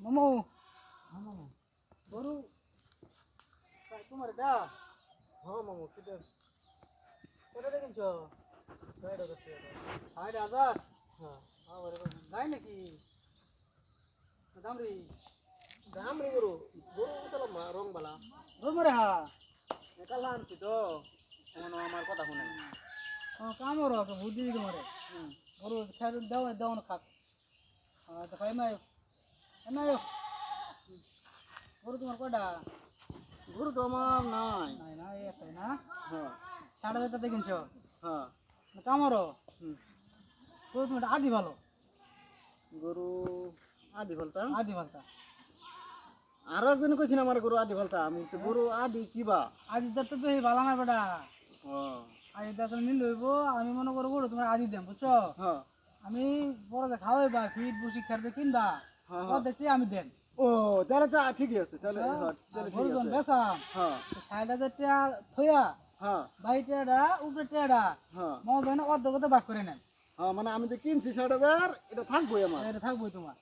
মামু গরু তোমার এটা হ্যাঁ মামু কিটা কত দেখেছ 60,000 টাকা 60,000 হ্যাঁ আমার গাই নাকি দামরি দাম রে গরু গরু চলো রং বালা রমরে হা একাল আনছি তো আমার কথা শুনে কামর বুদ্ধি তোমারে গরু খেয়ে দাও দাও না খাক তো ভাই মাই এনায়ো গরু তোমার কয়টা গরু তো আমার নাই নাই না এই একটাই না হ্যাঁ 60,000 টাকা কিনছো হ্যাঁ কামরও হুম। গরু তোমার আদি ভালো গরু আদি ফলতা আদি ভালটা আরো একজন কইছেন আমার গরু আদি ফলতা আমি তো গরু আদি কিবা আদি তো বেশি ভালো না বেটা হ্যাঁ আদি তো নিল হইব আমি মনে করবো গরু তোমার আদি দেন বুঝছো হ্যাঁ আমি বড় যে খাওয়াইবা ফিট বুসি খেতে কিনবা হ্যাঁ ও দেখতে আমি দেন ও তাহলে তো ঠিকই আছে তাহলে তাহলে গরু ঠিক যখন আছে বেচাম হ্যাঁ 60,000 টাকা থইয়া হ্যাঁ বাইটেটা উপরে টেডা হ্যাঁ মো বেন অর্ধ ভাগ করে নেন হ্যাঁ মানে আমি তো কিনছি 60,000 এটা থাকবোই আমার এটা থাকবো তোমার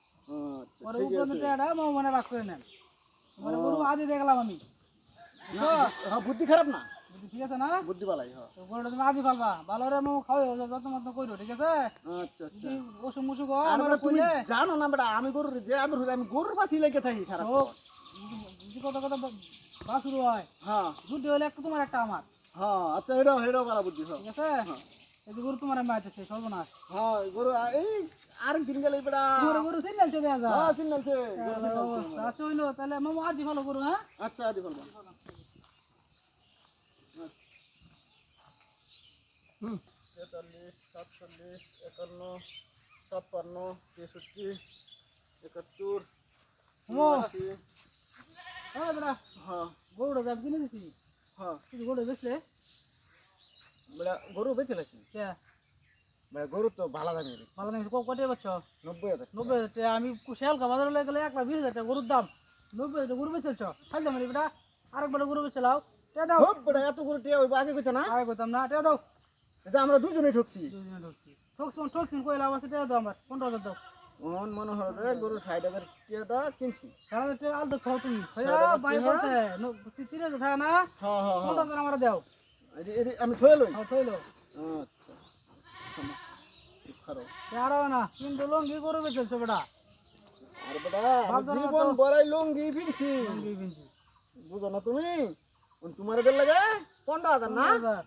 আচ্ছা পরে ঠিক উপরে আছে টেডা মো মানে ভাগ করে নেন মানে গরু আদি দেখলাম আমি না, হ্যাঁ বুদ্ধি খারাপ না বুঝলি, ঠিক আছে না বুদ্ধি বালাই হ্যাঁ তো গরুটা তুমি আদি পালবা ভালো রে মো খাওয়াই যত্ন মত্ন করো ঠিক আছে আচ্ছা আচ্ছা যদি ওষুধ মুসুক আর আমার বেটা তুমি কইলে জানো না বেটা আমি গরুর যে আদর হই আমি গরুর পাশে লেগে থাকি সারা ও যদি কত কত বাসুর হয় হ্যাঁ দুধ হলে একটা তোমার একটা আমার হ্যাঁ আচ্ছা এটাও এটাও ভালো বুদ্ধি হ্যাঁ ঠিক আছে এই যে গরু তোমার আমি আইতেছে সর্বনাশ হ্যাঁ গরু এই আর দিন গেলে বেটা তোমার গরু চিনলেন চলে আসা হ্যাঁ চিনলামছে গরু চিনলামছে আমার। আচ্ছা হইলো তাহলে মামু আদি ভালো করু হ্যাঁ আচ্ছা আদি বলবো হুম 43 47 51 56 63 71 ও 82 হ্যাঁ দাদা হ্যাঁ গরুটা যা কিনে দিছি হ্যাঁ কিন্তু গরু বেচলে বেটা গরু বেঁচে লাগছে কে বেটা গরু তো ভালো দামি রে ভালো নাকি কটে পাচ্ছ 90,000 90,000 আমি শেয়ালকা বাজারে লয়ে গেলে 1,20,000 টাকা গরুর দাম 90,000 টাকা গরু বেচেছ খাই দাম বেটা আরেকবার গরু বেচলাও টা দাও হোপ বেটা এত গরু টিয়া হইব আগে কইতে না আগে কইতাম না টা দাও এটা আমরা দুজনেই ঠকছি দুদিনে ঢুকছি ঠকছিন কইলা আছে টা দাও আমার 15,000 দাও মন মনে হলো যে গরু 60,000 টিয়া দা কিনছি সারা টাকা আলদা খাও তুমি হইয়া 60,000 বাই টাকা? বলছে 30,000 টাকা না হ্যাঁ হ্যাঁ হ্যাঁ 15,000 আমার দাও এটি আমি থয়ে লই হ্যাঁ থইলো আচ্ছা থামো, খুব খারাপ আর না কিন্তু লঙ্গি গরু বেচেছ বেটা আর বেটা বাপ আমি দাদার জীবন মতো- বড়াই লুঙ্গি পিনছি লঙ্গি বিনছি বুঝো না তুমি তোমার এদের লাগে 15,000 না 15,000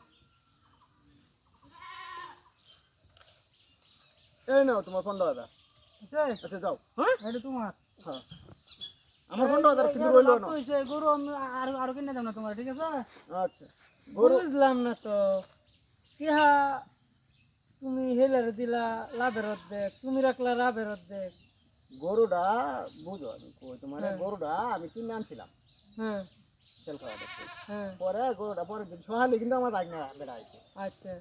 এই নাও তোমার 15,000 শেষ আচ্ছা যাও হ্যাঁ এটা তোমার হ্যাঁ আমার 15,000 কিন্তু রইল না হইছে গরু আমি আর কিনে দাও না তোমার ঠিক আছে আচ্ছা গরু বুঝলাম না তো কিহা তুমি হেলারে দিলা লাভের অর্ধেক তুমি রাখলা লাভের অর্ধেক গরুটা বুঝো আমি কই তোমার হ্যাঁ। গরুটা আমি কিনে আনছিলাম হ্যাঁ তেল খাওয়া দেখতে হ্যাঁ পরে গরুটা পরের দিন সহালে কিন্তু আমার বাইক না বেড়া আইছে আচ্ছা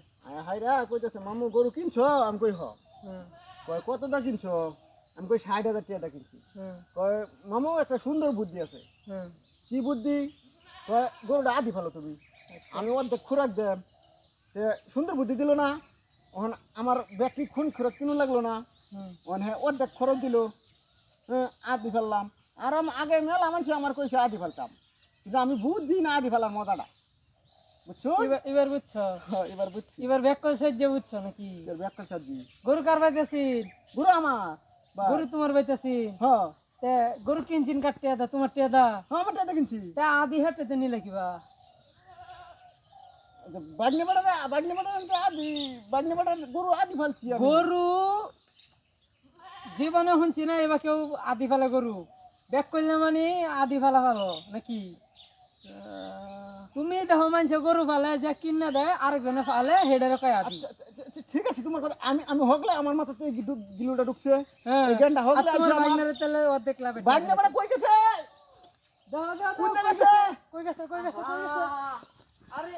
হাইরা কইতেছে মামু গরু কিনছো আমি কই হ হ্যাঁ কয় কতটা কিনছো আমি কই 60,000 টাকা কিনছি হ্যাঁ কয় মামু একটা সুন্দর বুদ্ধি আছে হ্যাঁ কি বুদ্ধি কয় গরুটা আদি ভালো তুমি আমি অর্ধেক খোরাক দেন তে সুন্দর বুদ্ধি দিল না ওখানে আমার ব্যক্তি খুন খোরাক কিনো লাগলো না হুম ওখানে অর্ধেক খরচ দিল আদি ফেললাম আর আগে মেলা মানুষ আমার কইছে আদি ফেলতাম কিন্তু আমি বুঝছি না আদি ফেলার মজাটা বুঝছো এবার বুঝছো হ্যাঁ, এবার বুঝছি এবার ব্যাকল সাহায্য বুঝছো নাকি এবার ব্যাখ্যা সাজি গরু কার বাইতেছি গুরু আমার বা গরু তোমার বাইতেছি হ্যাঁ তে গরু কিনছিন কাটতে দা তোমার টেদা হ্যাঁ আমার টাকা কিনছি তা আদি হাটতে নিলে কিবা বাগনি বাটা আদি বাগনি বাটা গরু আদি ফেলছি আমি গরু জীবনে শুনছি না এবার কেউ আদি ফেলে গরু ব্যাক করলে মানে আদি ফেলা ভালো নাকি তুমি দেখো মানছে গরু ফালে যে কিনা দেয় আরেকজনে ফালে হেডের কয় আদি আচ্ছা, আচ্ছা, ঠিক আছে তোমার কথা আমি আমি হগলে আমার মাথাতে এই গিলুটা ঢুকছে হ্যাঁ এই জ্ঞানটা আর হগলে তোমার বাইনারে তেলে অর্ধেক লাভ বাগনি বাটা কই গেছে দাও দাও কোন দাও গেছে কই গেছে আরে